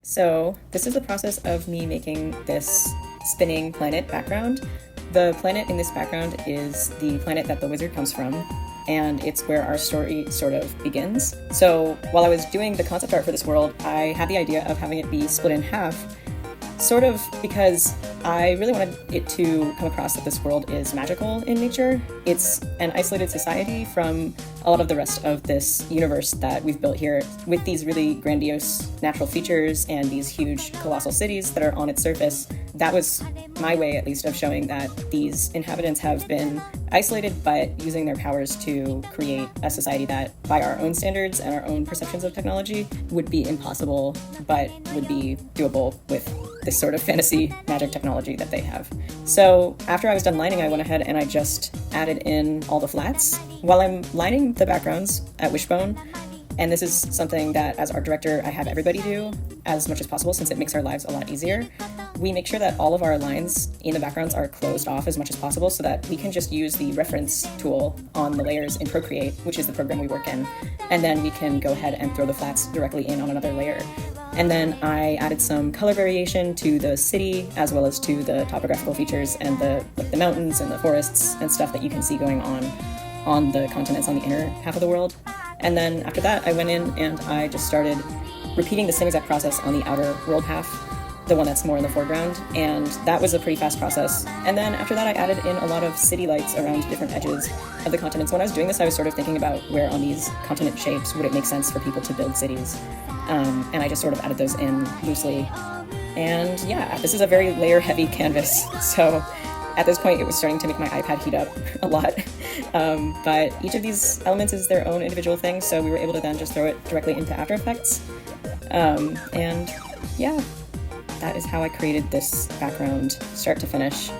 So this is the process of me making this spinning planet background. The planet in this background is the planet that the wizard comes from, and it's where our story sort of begins. So while I was doing the concept art for this world, I had the idea of having it be split in half, sort of because I really wanted it to come across that this world is magical in nature. It's an isolated society from a lot of the rest of this universe that we've built here, with these really grandiose natural features and these huge colossal cities that are on its surface. That was my way, at least, of showing that these inhabitants have been isolated, but using their powers to create a society that, by our own standards and our own perceptions of technology, would be impossible, but would be doable with this sort of fantasy magic technology that they have. So after I was done lining, I went ahead and I just added in all the flats. While I'm lining the backgrounds at Wishbone, and this is something that as art director I have everybody do as much as possible since it makes our lives a lot easier, we make sure that all of our lines in the backgrounds are closed off as much as possible so that we can just use the reference tool on the layers in Procreate, which is the program we work in, and then we can go ahead and throw the flats directly in on another layer. And then I added some color variation to the city as well as to the topographical features and the mountains and the forests and stuff that you can see going on the continents on the inner half of the world. And then after that, I went in and I just started repeating the same exact process on the outer world half, the one that's more in the foreground, and that was a pretty fast process. And then after that, I added in a lot of city lights around different edges of the continents. When I was doing this, I was sort of thinking about where on these continent shapes would it make sense for people to build cities, and I just sort of added those in loosely. And yeah, this is a very layer-heavy canvas, so at this point, it was starting to make my iPad heat up a lot. But each of these elements is their own individual thing, so we were able to then just throw it directly into After Effects. And yeah, that is how I created this background, start to finish.